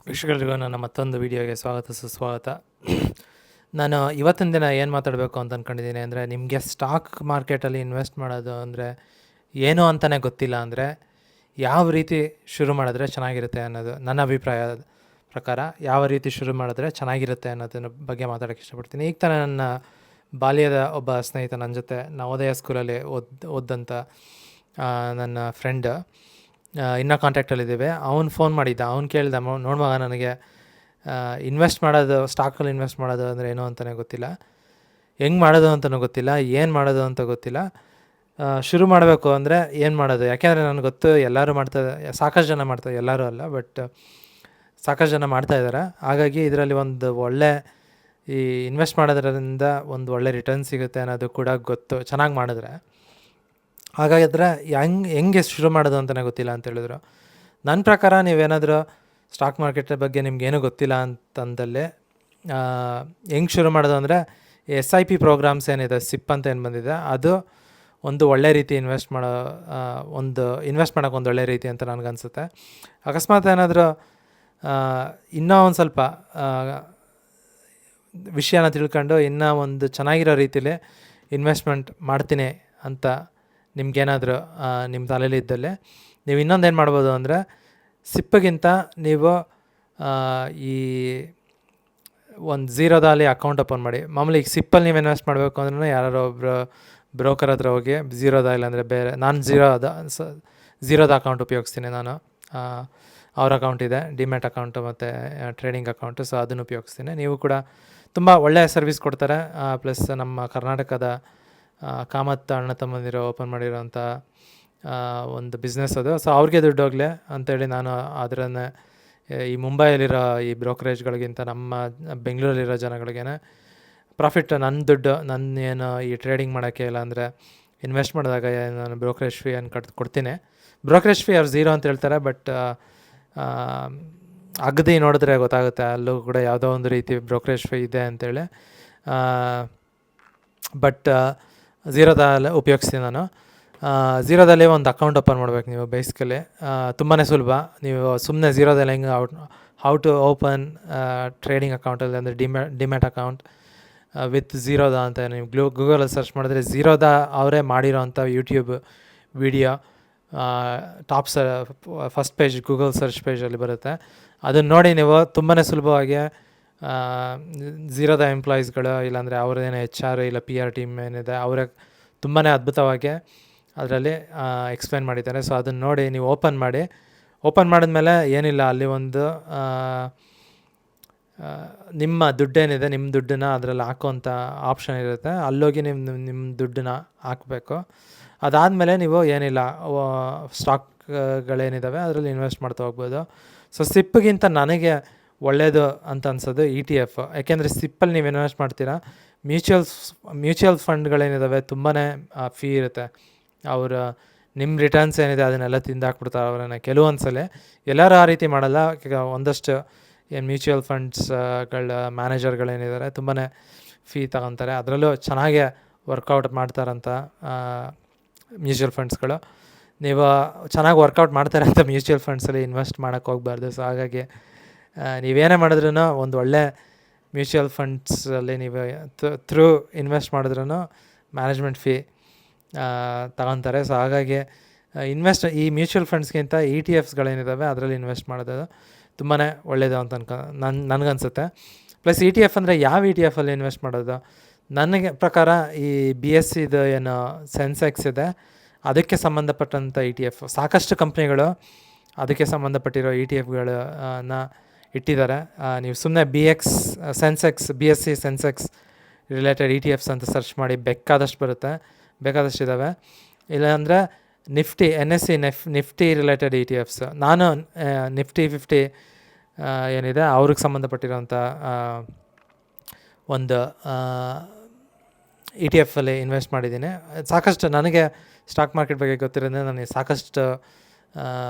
ವೀಕ್ಷಕರಿಗೂ ನನ್ನ ಮತ್ತೊಂದು ವೀಡಿಯೋಗೆ ಸ್ವಾಗತ ಸುಸ್ವಾಗತ. ನಾನು ಇವತ್ತಿನ ದಿನ ಏನು ಮಾತಾಡಬೇಕು ಅಂತ ಅಂದ್ಕೊಂಡಿದ್ದೀನಿ ಅಂದರೆ, ನಿಮಗೆ ಸ್ಟಾಕ್ ಮಾರ್ಕೆಟಲ್ಲಿ ಇನ್ವೆಸ್ಟ್ ಮಾಡೋದು ಅಂದರೆ ಏನು ಅಂತಲೇ ಗೊತ್ತಿಲ್ಲ ಅಂದರೆ ಯಾವ ರೀತಿ ಶುರು ಮಾಡಿದ್ರೆ ಚೆನ್ನಾಗಿರುತ್ತೆ ಅನ್ನೋದು ನನ್ನ ಅಭಿಪ್ರಾಯದ ಪ್ರಕಾರ. ಯಾವ ರೀತಿ ಶುರು ಮಾಡಿದ್ರೆ ಚೆನ್ನಾಗಿರುತ್ತೆ ಅನ್ನೋದನ್ನ ಬಗ್ಗೆ ಮಾತಾಡೋಕ್ಕೆ ಇಷ್ಟಪಡ್ತೀನಿ. ಈಗ ತಾನೇ ನನ್ನ ಬಾಲ್ಯದ ಒಬ್ಬ ಸ್ನೇಹಿತ ನನ್ನ ಜೊತೆ ನವೋದಯ ಸ್ಕೂಲಲ್ಲಿ ಓದಂಥ ನನ್ನ ಫ್ರೆಂಡ್ ಇನ್ನೂ ಕಾಂಟ್ಯಾಕ್ಟಲ್ಲಿದ್ದೇವೆ. ಅವ್ನು ಫೋನ್ ಮಾಡಿದ್ದ. ಅವ್ನು ಕೇಳಿದ, ನೋಡುವಾಗ ನನಗೆ ಇನ್ವೆಸ್ಟ್ ಮಾಡೋದು, ಸ್ಟಾಕಲ್ಲಿ ಇನ್ವೆಸ್ಟ್ ಮಾಡೋದು ಅಂದರೆ ಏನೋ ಅಂತಲೇ ಗೊತ್ತಿಲ್ಲ, ಹೆಂಗೆ ಮಾಡೋದು ಅಂತಲೂ ಗೊತ್ತಿಲ್ಲ, ಏನು ಮಾಡೋದು ಅಂತ ಗೊತ್ತಿಲ್ಲ, ಶುರು ಮಾಡಬೇಕು ಅಂದರೆ ಏನು ಮಾಡೋದು. ಯಾಕೆಂದರೆ ನನಗೆ ಗೊತ್ತು ಎಲ್ಲರೂ ಮಾಡ್ತಾರೆ, ಸಾಕಷ್ಟು ಜನ ಮಾಡ್ತಾರೆ, ಎಲ್ಲರೂ ಅಲ್ಲ ಬಟ್ ಸಾಕಷ್ಟು ಜನ ಮಾಡ್ತಾಯಿದ್ದಾರೆ. ಹಾಗಾಗಿ ಇದರಲ್ಲಿ ಒಂದು ಒಳ್ಳೆ ಈ ಇನ್ವೆಸ್ಟ್ ಮಾಡೋದ್ರಿಂದ ಒಂದು ಒಳ್ಳೆ ರಿಟರ್ನ್ ಸಿಗುತ್ತೆ ಅನ್ನೋದು ಕೂಡ ಗೊತ್ತು, ಚೆನ್ನಾಗಿ ಮಾಡಿದ್ರೆ. ಹಾಗಾದರೆ ಹೆಂಗೆ ಶುರು ಮಾಡೋದು ಅಂತಲೇ ಗೊತ್ತಿಲ್ಲ ಅಂತ ಹೇಳಿದ್ರು. ನನ್ನ ಪ್ರಕಾರ ನೀವೇನಾದರೂ ಸ್ಟಾಕ್ ಮಾರ್ಕೆಟ್ ಬಗ್ಗೆ ನಿಮ್ಗೇನೂ ಗೊತ್ತಿಲ್ಲ ಅಂತಂದಲ್ಲಿ ಹೆಂಗೆ ಶುರು ಮಾಡೋದು ಅಂದರೆ, SIP ಪ್ರೋಗ್ರಾಮ್ಸ್ ಏನಿದೆ, ಸಿಪ್ ಅಂತ ಏನು ಬಂದಿದೆ, ಅದು ಒಂದು ಒಳ್ಳೆ ರೀತಿ ಇನ್ವೆಸ್ಟ್ ಮಾಡೋಕ್ಕೆ ಒಂದು ಒಳ್ಳೆ ರೀತಿ ಅಂತ ನನಗನ್ಸುತ್ತೆ. ಅಕಸ್ಮಾತ್ ಏನಾದರೂ ಇನ್ನೂ ಒಂದು ಸ್ವಲ್ಪ ವಿಷಯನ ತಿಳ್ಕೊಂಡು ಇನ್ನೂ ಒಂದು ಚೆನ್ನಾಗಿರೋ ರೀತಿಲಿ ಇನ್ವೆಸ್ಟ್ಮೆಂಟ್ ಮಾಡ್ತೀನಿ ಅಂತ ನಿಮ್ಗೇನಾದರೂ ನಿಮ್ಮ ತಲೆಯಲ್ಲಿ ಇದ್ದಲ್ಲಿ, ನೀವು ಇನ್ನೊಂದು ಏನು ಮಾಡ್ಬೋದು ಅಂದರೆ, ಸಿಪ್ಪಿಗಿಂತ ನೀವು ಈ ಒಂದು ಝೀರೋದಲ್ಲಿ ಅಕೌಂಟ್ ಓಪನ್ ಮಾಡಿ. ಮಾಮೂಲಿ ಈಗ ಸಿಪ್ಪಲ್ಲಿ ನೀವು ಇನ್ವೆಸ್ಟ್ ಮಾಡಬೇಕು ಅಂದ್ರೂ ಯಾರೋ ಒಬ್ಬರು ಬ್ರೋಕರ್ ಹತ್ರ ಹೋಗಿ ಝೀರೋದ ಇಲ್ಲಾಂದರೆ ಬೇರೆ, ನಾನು ಝೀರೋದ ಅಕೌಂಟ್ ಉಪಯೋಗಿಸ್ತೀನಿ. ನಾನು ಅವ್ರ ಅಕೌಂಟ್ ಇದೆ, ಡಿಮ್ಯಾಟ್ ಅಕೌಂಟು ಮತ್ತು ಟ್ರೇಡಿಂಗ್ ಅಕೌಂಟು, ಸೊ ಅದನ್ನು ಉಪಯೋಗಿಸ್ತೀನಿ. ನೀವು ಕೂಡ ತುಂಬ ಒಳ್ಳೆಯ ಸರ್ವಿಸ್ ಕೊಡ್ತಾರೆ. ಪ್ಲಸ್ ನಮ್ಮ ಕರ್ನಾಟಕದ ಕಾಮತ್ ಅಣ್ಣ ತಮ್ಮಂದಿರು ಓಪನ್ ಮಾಡಿರೋಂಥ ಒಂದು ಬಿಸ್ನೆಸ್ ಅದು. ಸೊ ಅವ್ರಿಗೆ ದುಡ್ಡು ಹೋಗಲಿ ಅಂಥೇಳಿ ನಾನು ಅದರನ್ನೇ ಈ ಮುಂಬೈಯಲ್ಲಿರೋ ಈ ಬ್ರೋಕರೇಜ್ಗಳಿಗಿಂತ ನಮ್ಮ ಬೆಂಗಳೂರಲ್ಲಿರೋ ಜನಗಳಿಗೇನೆ ಪ್ರಾಫಿಟ್, ನನ್ನ ದುಡ್ಡು ನನ್ನ ಏನು ಈ ಟ್ರೇಡಿಂಗ್ ಮಾಡೋಕ್ಕೆ ಇಲ್ಲ ಅಂದರೆ ಇನ್ವೆಸ್ಟ್ ಮಾಡಿದಾಗ ನಾನು ಬ್ರೋಕರೇಜ್ ಫೀ ಏನು ಕೊಡ್ತೀನಿ. ಬ್ರೋಕರೇಜ್ ಫೀ ಅವ್ರು ಝೀರೋ ಅಂತ ಹೇಳ್ತಾರೆ, ಬಟ್ ಅಗದಿ ನೋಡಿದ್ರೆ ಗೊತ್ತಾಗುತ್ತೆ, ಅಲ್ಲೂ ಕೂಡ ಯಾವುದೋ ಒಂದು ರೀತಿ ಬ್ರೋಕರೇಜ್ ಫೀ ಇದೆ ಅಂಥೇಳಿ. ಬಟ್ ಝೀರೋದಲ್ಲಿ ಉಪಯೋಗಿಸ್ತೀನಿ ನಾನು. ಝೀರೋದಲ್ಲಿ ಒಂದು ಅಕೌಂಟ್ ಓಪನ್ ಮಾಡಬೇಕು ನೀವು. ಬೇಸಿಕಲಿ ತುಂಬಾ ಸುಲಭ. ನೀವು ಸುಮ್ಮನೆ ಝೀರೋದಲ್ಲಿ ಹೆಂಗೆ ಹೌ ಟು ಓಪನ್ ಟ್ರೇಡಿಂಗ್ ಅಕೌಂಟಲ್ಲಿ ಅಂದರೆ ಡಿಮ್ಯಾಟ್ ಅಕೌಂಟ್ ವಿತ್ ಝೀರೋದ ಅಂತ ನೀವು ಗೂಗಲಲ್ಲಿ ಸರ್ಚ್ ಮಾಡಿದ್ರೆ ಝೀರೋದ ಅವರೇ ಮಾಡಿರೋಂಥ YouTube video first page Google search ಪೇಜಲ್ಲಿ ಬರುತ್ತೆ. ಅದನ್ನು ನೋಡಿ ನೀವು ತುಂಬಾ ಸುಲಭವಾಗಿ ಝೀರೋದ ಎಂಪ್ಲಾಯೀಸ್ಗಳು ಇಲ್ಲಾಂದರೆ ಅವ್ರದ್ದೇನೋ HR ಇಲ್ಲ PR ಟೀಮ್ ಏನಿದೆ, ಅವರೇ ತುಂಬಾ ಅದ್ಭುತವಾಗಿ ಅದರಲ್ಲಿ ಎಕ್ಸ್ಪ್ಲೇನ್ ಮಾಡಿದ್ದಾರೆ. ಸೊ ಅದನ್ನು ನೋಡಿ ನೀವು ಓಪನ್ ಮಾಡಿದ್ಮೇಲೆ ಏನಿಲ್ಲ, ಅಲ್ಲಿ ಒಂದು ನಿಮ್ಮ ದುಡ್ಡೇನಿದೆ, ನಿಮ್ಮ ದುಡ್ಡನ್ನ ಅದರಲ್ಲಿ ಹಾಕುವಂಥ ಆಪ್ಷನ್ ಇರುತ್ತೆ. ಅಲ್ಲೋಗಿ ನಿಮ್ಮ ದುಡ್ಡನ್ನ ಹಾಕಬೇಕು. ಅದಾದಮೇಲೆ ನೀವು ಏನಿಲ್ಲ, ಸ್ಟಾಕ್ಗಳೇನಿದ್ದಾವೆ ಅದರಲ್ಲಿ ಇನ್ವೆಸ್ಟ್ ಮಾಡ್ತಾ ಹೋಗ್ಬೋದು. ಸೊ ಸಿಪ್ಪಿಗಿಂತ ನನಗೆ ಒಳ್ಳೆಯದು ಅಂತ ಅನ್ಸೋದು ETF. ಯಾಕೆಂದರೆ ಸಿಪ್ಪಲ್ಲಿ ನೀವು ಇನ್ವೆಸ್ಟ್ ಮಾಡ್ತೀರಾ, ಮ್ಯೂಚುವಲ್ ಫಂಡ್ಗಳೇನಿದ್ದಾವೆ ತುಂಬಾ ಫೀ ಇರುತ್ತೆ. ಅವರು ನಿಮ್ಮ ರಿಟರ್ನ್ಸ್ ಏನಿದೆ ಅದನ್ನೆಲ್ಲ ತಿಂದಾಕ್ಬಿಡ್ತಾರೆ ಅವರನ್ನು. ಕೆಲವೊಂದು ಸಲ ಎಲ್ಲರೂ ಆ ರೀತಿ ಮಾಡಲ್ಲ. ಒಂದಷ್ಟು ಏನು ಮ್ಯೂಚುವಲ್ ಫಂಡ್ಸ್ಗಳ ಮ್ಯಾನೇಜರ್ಗಳೇನಿದ್ದಾರೆ ತುಂಬಾ ಫೀ ತಗೊತಾರೆ. ಅದರಲ್ಲೂ ಚೆನ್ನಾಗೇ ವರ್ಕೌಟ್ ಮಾಡ್ತಾರಂಥ ಮ್ಯೂಚುವಲ್ ಫಂಡ್ಸ್ಗಳು. ನೀವು ಚೆನ್ನಾಗಿ ವರ್ಕೌಟ್ ಮಾಡ್ತಾರೆ ಅಂತ ಮ್ಯೂಚುವಲ್ ಫಂಡ್ಸಲ್ಲಿ ಇನ್ವೆಸ್ಟ್ ಮಾಡೋಕ್ಕೆ ಹೋಗಬಾರ್ದು. ಸೊ ಹಾಗಾಗಿ ನೀವೇನೇ ಮಾಡಿದ್ರೂ ಒಂದು ಒಳ್ಳೆ ಮ್ಯೂಚುವಲ್ ಫಂಡ್ಸಲ್ಲಿ ನೀವು ಥ್ರೂ ಇನ್ವೆಸ್ಟ್ ಮಾಡಿದ್ರೂ ಮ್ಯಾನೇಜ್ಮೆಂಟ್ ಫೀ ತಗೊತಾರೆ. ಸೊ ಹಾಗಾಗಿ ಈ ಮ್ಯೂಚುವಲ್ ಫಂಡ್ಸ್ಗಿಂತ ETFಸ್ಗಳೇನಿದ್ದಾವೆ ಅದರಲ್ಲಿ ಇನ್ವೆಸ್ಟ್ ಮಾಡೋದು ತುಂಬಾ ಒಳ್ಳೆಯದು ಅಂತ ನನಗನ್ಸುತ್ತೆ. ಪ್ಲಸ್ ETF ಅಂದರೆ ಯಾವ ETF ಅಲ್ಲಿ ಇನ್ವೆಸ್ಟ್ ಮಾಡೋದು, ನನಗೆ ಪ್ರಕಾರ ಈ BSEದು ಏನು ಸೆನ್ಸೆಕ್ಸ್ ಇದೆ ಅದಕ್ಕೆ ಸಂಬಂಧಪಟ್ಟಂಥ ETF, ಸಾಕಷ್ಟು ಕಂಪ್ನಿಗಳು ಅದಕ್ಕೆ ಸಂಬಂಧಪಟ್ಟಿರೋ ETFಗಳನ್ನ ಇಟ್ಟಿದ್ದಾರೆ. ನೀವು ಸುಮ್ಮನೆ BSE ಸೆನ್ಸೆಕ್ಸ್ ರಿಲೇಟೆಡ್ ETFs ಅಂತ ಸರ್ಚ್ ಮಾಡಿ, ಬೇಕಾದಷ್ಟು ಇದ್ದಾವೆ. ಇಲ್ಲಾಂದರೆ ನಿಫ್ಟಿ ರಿಲೇಟೆಡ್ ETFs. ನಾನು ನಿಫ್ಟಿ 50 ಏನಿದೆ ಅವ್ರಿಗೆ ಸಂಬಂಧಪಟ್ಟಿರೋಂಥ ಒಂದು ETF ಅಲ್ಲಿ ಇನ್ವೆಸ್ಟ್ ಮಾಡಿದ್ದೀನಿ. ಸಾಕಷ್ಟು ನನಗೆ ಸ್ಟಾಕ್ ಮಾರ್ಕೆಟ್ ಬಗ್ಗೆ ಗೊತ್ತಿರೋದ್ರಿಂದ ನನಗೆ ಸಾಕಷ್ಟು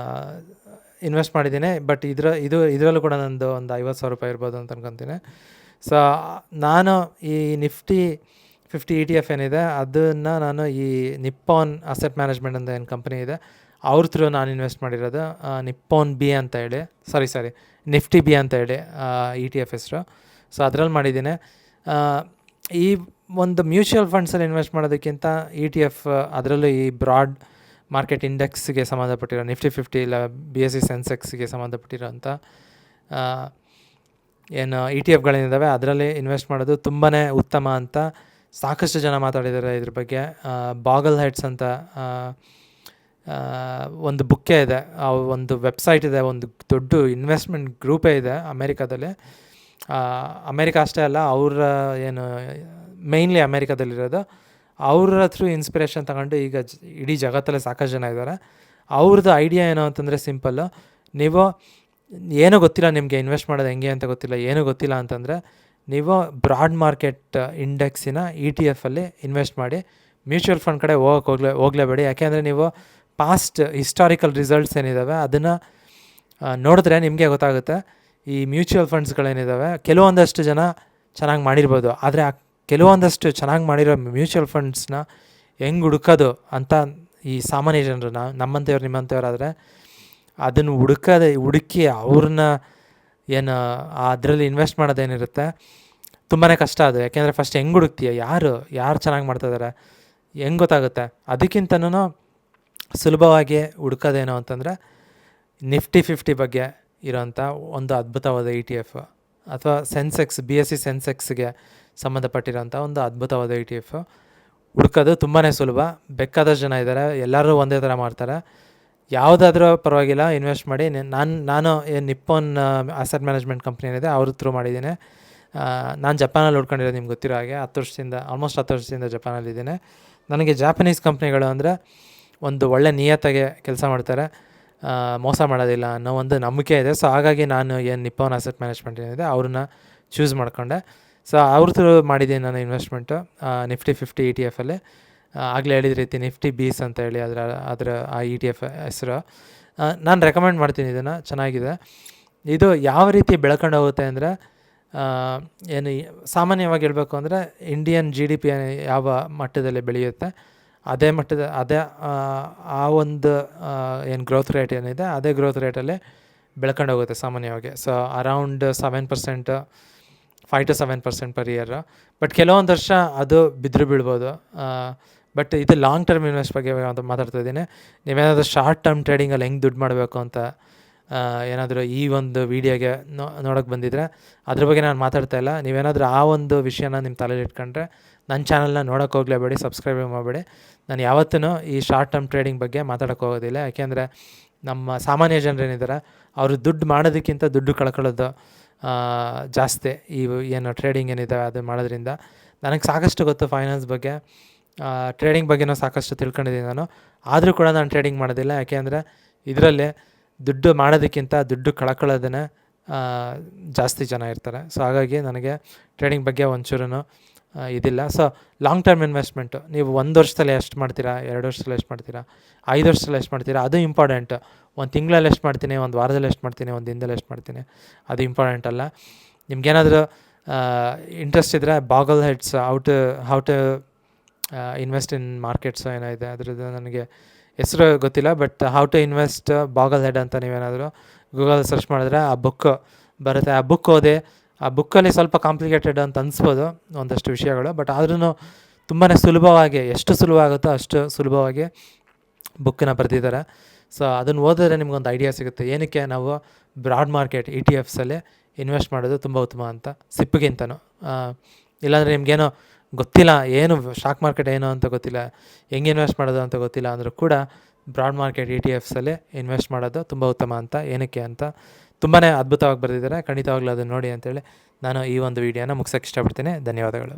ಇನ್ವೆಸ್ಟ್ ಮಾಡಿದ್ದೀನಿ. ಬಟ್ ಇದರಲ್ಲೂ ಕೂಡ ನಂದು ಒಂದು 50,000 ರೂಪಾಯಿ ಇರ್ಬೋದು ಅಂತ ಅನ್ಕೊತೀನಿ. ಸೊ ನಾನು ಈ ನಿಫ್ಟಿ 50 ETF ಏನಿದೆ ಅದನ್ನು ನಾನು ಈ ನಿಪ್ಪಾನ್ ಅಸೆಟ್ ಮ್ಯಾನೇಜ್ಮೆಂಟ್ ಅಂತ ಏನು ಕಂಪ್ನಿ ಇದೆ ಅವ್ರ ಥ್ರೂ ನಾನು ಇನ್ವೆಸ್ಟ್ ಮಾಡಿರೋದು ನಿಪ್ಪೋನ್ ಬಿ ಅಂತ ಹೇಳಿ, ಸಾರಿ ನಿಫ್ಟಿ ಬಿ ಅಂತ ಹೇಳಿ ETF ಹೆಸರು. ಸೊ ಅದರಲ್ಲಿ ಮಾಡಿದ್ದೀನಿ. ಈ ಒಂದು ಮ್ಯೂಚುವಲ್ ಫಂಡ್ಸಲ್ಲಿ ಇನ್ವೆಸ್ಟ್ ಮಾಡೋದಕ್ಕಿಂತ ETF, ಅದರಲ್ಲೂ ಈ ಬ್ರಾಡ್ ಮಾರ್ಕೆಟ್ ಇಂಡೆಕ್ಸ್ಗೆ ಸಂಬಂಧಪಟ್ಟಿರೋ ನಿಫ್ಟಿ 50 ಇಲ್ಲ BSE ಸೆನ್ಸೆಕ್ಸ್ಗೆ ಸಂಬಂಧಪಟ್ಟಿರೋಂಥ ಏನು ETF ಅದರಲ್ಲಿ ಇನ್ವೆಸ್ಟ್ ಮಾಡೋದು ತುಂಬಾ ಉತ್ತಮ ಅಂತ ಸಾಕಷ್ಟು ಜನ ಮಾತಾಡಿದ್ದಾರೆ ಇದ್ರ ಬಗ್ಗೆ. ಬಾಗಲ್ ಹೆಡ್ಸ್ ಅಂತ ಒಂದು ಬುಕ್ಕೇ ಇದೆ, ಒಂದು ವೆಬ್ಸೈಟ್ ಇದೆ, ಒಂದು ದೊಡ್ಡ ಇನ್ವೆಸ್ಟ್ಮೆಂಟ್ ಗ್ರೂಪೇ ಇದೆ ಅಮೇರಿಕಾದಲ್ಲಿ. ಅಮೇರಿಕಾ ಅಷ್ಟೇ ಅಲ್ಲ, ಅವರ ಏನು ಮೇಯ್ನ್ಲಿ ಅಮೇರಿಕಾದಲ್ಲಿರೋದು, ಅವ್ರ ಥ್ರೂ ಇನ್ಸ್ಪಿರೇಷನ್ ತಗೊಂಡು ಈಗ ಇಡೀ ಜಗತ್ತಲ್ಲೇ ಸಾಕಷ್ಟು ಜನ ಇದ್ದಾರೆ. ಅವ್ರದ್ದು ಐಡಿಯಾ ಏನು ಅಂತಂದರೆ ಸಿಂಪಲ್ಲು, ನೀವು ಏನೂ ಗೊತ್ತಿಲ್ಲ, ನಿಮಗೆ ಇನ್ವೆಸ್ಟ್ ಮಾಡೋದು ಹೆಂಗೆ ಅಂತ ಗೊತ್ತಿಲ್ಲ, ಏನೂ ಗೊತ್ತಿಲ್ಲ ಅಂತಂದರೆ ನೀವು ಬ್ರಾಡ್ ಮಾರ್ಕೆಟ್ ಇಂಡೆಕ್ಸಿನ ETF ಇನ್ವೆಸ್ಟ್ ಮಾಡಿ. ಮ್ಯೂಚುವಲ್ ಫಂಡ್ ಕಡೆ ಹೋಗಲೇಬೇಡಿ. ಯಾಕೆಂದರೆ ನೀವು ಪಾಸ್ಟ್ ಹಿಸ್ಟಾರಿಕಲ್ ರಿಸಲ್ಟ್ಸ್ ಏನಿದ್ದಾವೆ ಅದನ್ನು ನೋಡಿದ್ರೆ ನಿಮಗೆ ಗೊತ್ತಾಗುತ್ತೆ. ಈ ಮ್ಯೂಚುವಲ್ ಫಂಡ್ಸ್ಗಳೇನಿದ್ದಾವೆ ಕೆಲವೊಂದಷ್ಟು ಜನ ಚೆನ್ನಾಗಿ ಮಾಡಿರ್ಬೋದು, ಆದರೆ ಆ ಕೆಲವೊಂದಷ್ಟು ಚೆನ್ನಾಗಿ ಮಾಡಿರೋ ಮ್ಯೂಚುವಲ್ ಫಂಡ್ಸ್ನ ಹೆಂಗೆ ಹುಡುಕೋದು ಅಂತ ಈ ಸಾಮಾನ್ಯ ಜನರು, ನಮ್ಮಂಥವ್ರು ನಿಮ್ಮಂಥವ್ರಾದರೆ ಅದನ್ನು ಹುಡುಕಿ ಅವ್ರನ್ನ ಏನು ಅದರಲ್ಲಿ ಇನ್ವೆಸ್ಟ್ ಮಾಡೋದೇನಿರುತ್ತೆ ತುಂಬಾ ಕಷ್ಟ ಅದು. ಯಾಕೆಂದರೆ ಫಸ್ಟ್ ಹೆಂಗೆ ಹುಡುಕ್ತೀಯ, ಯಾರು ಚೆನ್ನಾಗಿ ಮಾಡ್ತಾಯಿದ್ದಾರೆ ಹೆಂಗೆ ಗೊತ್ತಾಗುತ್ತೆ? ಅದಕ್ಕಿಂತನೂ ಸುಲಭವಾಗಿ ಹುಡುಕೋದೇನು ಅಂತಂದರೆ ನಿಫ್ಟಿ 50 ಬಗ್ಗೆ ಇರೋಂಥ ಒಂದು ಅದ್ಭುತವಾದ ETF, ಅಥವಾ ಸೆನ್ಸೆಕ್ಸ್ BSE ಸೆನ್ಸೆಕ್ಸ್ಗೆ ಸಂಬಂಧಪಟ್ಟಿರೋಂಥ ಒಂದು ಅದ್ಭುತವಾದ ETF ಹುಡುಕೋದು ತುಂಬಾ ಸುಲಭ. ಬೇಕಾದಷ್ಟು ಜನ ಇದ್ದಾರೆ, ಎಲ್ಲರೂ ಒಂದೇ ಥರ ಮಾಡ್ತಾರೆ. ಯಾವುದಾದ್ರೂ ಪರವಾಗಿಲ್ಲ, ಇನ್ವೆಸ್ಟ್ ಮಾಡಿ. ನಾನು ಏನು ನಿಪ್ಪೋನ್ ಅಸೆಟ್ ಮ್ಯಾನೇಜ್ಮೆಂಟ್ ಕಂಪ್ನಿ ಏನಿದೆ ಅವ್ರ ಥ್ರೂ ಮಾಡಿದ್ದೀನಿ. ನಾನು ಜಪಾನಲ್ಲಿ ಉಳ್ಕೊಂಡಿರೋದು ನಿಮ್ಗೆ ಗೊತ್ತಿರೋ ಹಾಗೆ. ಆಲ್ಮೋಸ್ಟ್ 10 ವರ್ಷದಿಂದ ಜಪಾನಲ್ಲಿದ್ದೀನಿ. ನನಗೆ ಜಾಪನೀಸ್ ಕಂಪ್ನಿಗಳು ಅಂದರೆ ಒಂದು ಒಳ್ಳೆ ನಿಯತ್ತಾಗೆ ಕೆಲಸ ಮಾಡ್ತಾರೆ, ಮೋಸ ಮಾಡೋದಿಲ್ಲ ಅನ್ನೋ ಒಂದು ನಂಬಿಕೆ ಇದೆ. ಸೊ ಹಾಗಾಗಿ ನಾನು ಏನು ನಿಪ್ಪೋನ್ ಅಸೆಟ್ ಮ್ಯಾನೇಜ್ಮೆಂಟ್ ಏನಿದೆ ಅವ್ರನ್ನ ಚೂಸ್ ಮಾಡಿಕೊಂಡೆ. ಸೊ ಅವ್ರ ಥ್ರೂ ಮಾಡಿದ್ದೀನಿ ನಾನು ಇನ್ವೆಸ್ಟ್ಮೆಂಟು ನಿಫ್ಟಿ 50 ETF. ಆಗಲೇ ಹೇಳಿದ ರೀತಿ ನಿಫ್ಟಿ ಬೀಸ್ ಅಂತ ಹೇಳಿ ಅದರ ಆ ETF ಹೆಸರು. ನಾನು ರೆಕಮೆಂಡ್ ಮಾಡ್ತೀನಿ, ಇದನ್ನು ಚೆನ್ನಾಗಿದೆ. ಇದು ಯಾವ ರೀತಿ ಬೆಳ್ಕೊಂಡು ಹೋಗುತ್ತೆ ಅಂದರೆ, ಏನು ಸಾಮಾನ್ಯವಾಗಿ ಹೇಳಬೇಕು ಅಂದರೆ ಇಂಡಿಯನ್ GDP ಯಾವ ಮಟ್ಟದಲ್ಲಿ ಬೆಳೆಯುತ್ತೆ ಅದೇ ಆ ಒಂದು ಏನು ಗ್ರೋತ್ ರೇಟ್ ಏನಿದೆ ಅದೇ ಗ್ರೋತ್ ರೇಟಲ್ಲಿ ಬೆಳ್ಕೊಂಡು ಹೋಗುತ್ತೆ ಸಾಮಾನ್ಯವಾಗಿ. So around 7%, 5 to 7% per year. But ಕೆಲವೊಂದು ವರ್ಷ ಅದು ಬಿದ್ದರೂ ಬೀಳ್ಬೋದು. ಬಟ್ ಇದು ಲಾಂಗ್ ಟರ್ಮ್ ಇನ್ವೆಸ್ಟ್ ಬಗ್ಗೆ ಮಾತಾಡ್ತಾ ಇದ್ದೀನಿ. ನೀವೇನಾದರೂ ಶಾರ್ಟ್ ಟರ್ಮ್ ಟ್ರೇಡಿಂಗಲ್ಲಿ ಹೆಂಗೆ ದುಡ್ಡು ಮಾಡಬೇಕು ಅಂತ ಏನಾದರೂ ಈ ಒಂದು ವೀಡಿಯೋಗೆ ನೋಡೋಕ್ಕೆ ಬಂದಿದ್ದರೆ ಅದ್ರ ಬಗ್ಗೆ ನಾನು ಮಾತಾಡ್ತಾ ಇಲ್ಲ. ನೀವೇನಾದರೂ ಆ ಒಂದು ವಿಷಯನ ನಿಮ್ಮ ತಲೆಯಲ್ಲಿ ಇಟ್ಕೊಂಡ್ರೆ ನನ್ನ ಚಾನಲ್ನ ನೋಡೋಕ್ಕೆ ಹೋಗಲೇಬೇಡಿ, ಸಬ್ಸ್ಕ್ರೈಬ್ ಮಾಡಬೇಡಿ. ನಾನು ಯಾವತ್ತೂ ಈ ಶಾರ್ಟ್ ಟರ್ಮ್ ಟ್ರೇಡಿಂಗ್ ಬಗ್ಗೆ ಮಾತಾಡೋಕ್ಕೆ ಹೋಗೋದಿಲ್ಲ. ಯಾಕೆಂದರೆ ನಮ್ಮ ಸಾಮಾನ್ಯ ಜನರೇನಿದ್ದಾರೆ ಅವರು ದುಡ್ಡು ಮಾಡೋದಕ್ಕಿಂತ ದುಡ್ಡು ಕಳ್ಕೊಳ್ಳೋದು ಜಾಸ್ತಿ. ಈ ಏನು ಟ್ರೇಡಿಂಗ್ ಏನಿದೆ ಅದು ಮಾಡೋದ್ರಿಂದ ನನಗೆ ಸಾಕಷ್ಟು ಗೊತ್ತು ಫೈನಾನ್ಸ್ ಬಗ್ಗೆ, ಟ್ರೇಡಿಂಗ್ ಬಗ್ಗೆನೂ ಸಾಕಷ್ಟು ತಿಳ್ಕೊಂಡಿದ್ದೀನಿ ನಾನು. ಆದರೂ ಕೂಡ ನಾನು ಟ್ರೇಡಿಂಗ್ ಮಾಡೋದಿಲ್ಲ. ಯಾಕೆಂದರೆ ಇದರಲ್ಲಿ ದುಡ್ಡು ಮಾಡೋದಕ್ಕಿಂತ ದುಡ್ಡು ಕಳ್ಕೊಳ್ಳೋದನ್ನೇ ಜಾಸ್ತಿ ಜನ ಇರ್ತಾರೆ. ಸೊ ಹಾಗಾಗಿ ನನಗೆ ಟ್ರೇಡಿಂಗ್ ಬಗ್ಗೆ ಒಂಚೂರು ಇದಿಲ್ಲ. ಸೊ ಲಾಂಗ್ ಟರ್ಮ್ ಇನ್ವೆಸ್ಟ್ಮೆಂಟು ನೀವು 1 ವರ್ಷದಲ್ಲಿ ಎಷ್ಟು ಮಾಡ್ತೀರಾ, 2 ವರ್ಷದಲ್ಲಿ ಎಷ್ಟು ಮಾಡ್ತೀರಾ, 5 ವರ್ಷದಲ್ಲಿ ಎಷ್ಟು ಮಾಡ್ತೀರಾ ಅದು ಇಂಪಾರ್ಟೆಂಟ್. 1 ತಿಂಗಳಲ್ಲಿ ಎಷ್ಟು ಮಾಡ್ತೀನಿ, 1 ವಾರದಲ್ಲಿ ಎಷ್ಟು ಮಾಡ್ತೀನಿ, 1 ದಿನದಲ್ಲಿ ಎಷ್ಟು ಮಾಡ್ತೀನಿ ಅದು ಇಂಪಾರ್ಟೆಂಟ್ ಅಲ್ಲ. ನಿಮ್ಗೇನಾದರೂ ಇಂಟ್ರೆಸ್ಟ್ ಇದ್ದರೆ Bogle heads how to invest in markets ಏನೋ ಇದೆ, ಅದ್ರದ್ದು ನನಗೆ ಹೆಸರು ಗೊತ್ತಿಲ್ಲ. But how to invest Bogle head ಅಂತ ನೀವೇನಾದರೂ ಗೂಗಲ್ ಸರ್ಚ್ ಮಾಡಿದ್ರೆ ಆ ಬುಕ್ ಬರುತ್ತೆ. ಆ ಬುಕ್ ಓದಿ. ಆ ಬುಕ್ಕಲ್ಲಿ ಸ್ವಲ್ಪ ಕಾಂಪ್ಲಿಕೇಟೆಡ್ ಅಂತ ಅನಿಸ್ಬೋದು ಒಂದಷ್ಟು ವಿಷಯಗಳು, ಬಟ್ ಆದ್ರೂ ತುಂಬಾ ಸುಲಭವಾಗಿ, ಎಷ್ಟು ಸುಲಭ ಆಗುತ್ತೋ ಅಷ್ಟು ಸುಲಭವಾಗಿ ಬುಕ್ಕನ್ನ ಬರೆದಿದ್ದಾರೆ. ಸೊ ಅದನ್ನು ಓದಿದ್ರೆ ನಿಮ್ಗೊಂದು ಐಡಿಯಾ ಸಿಗುತ್ತೆ ಏನಕ್ಕೆ ನಾವು ಬ್ರಾಡ್ ಮಾರ್ಕೆಟ್ ETFಸಲ್ಲಿ ಇನ್ವೆಸ್ಟ್ ಮಾಡೋದು ತುಂಬ ಉತ್ತಮ ಅಂತ, ಸಿಪ್ಪಿಗಿಂತನೂ. ಇಲ್ಲಾಂದರೆ ನಿಮಗೇನೋ ಗೊತ್ತಿಲ್ಲ, ಏನು ಸ್ಟಾಕ್ ಮಾರ್ಕೆಟ್ ಏನು ಅಂತ ಗೊತ್ತಿಲ್ಲ, ಹೆಂಗೆ ಇನ್ವೆಸ್ಟ್ ಮಾಡೋದು ಅಂತ ಗೊತ್ತಿಲ್ಲ ಅಂದರೂ ಕೂಡ ಬ್ರಾಡ್ ಮಾರ್ಕೆಟ್ ETFಸಲ್ಲಿ ಇನ್ವೆಸ್ಟ್ ಮಾಡೋದು ತುಂಬ ಉತ್ತಮ ಅಂತ. ಏನಕ್ಕೆ ಅಂತ ತುಂಬಾ ಅದ್ಭುತವಾಗಿ ಬರೆದಿದ್ದಾರೆ. ಖಂಡಿತವಾಗ್ಲೂ ಅದನ್ನು ನೋಡಿ ಅಂತೇಳಿ ನಾನು ಈ ಒಂದು ವೀಡಿಯೋನ ಮುಗಿಸೋಕ್ಕೆ ಇಷ್ಟಪಡ್ತೀನಿ. ಧನ್ಯವಾದಗಳು.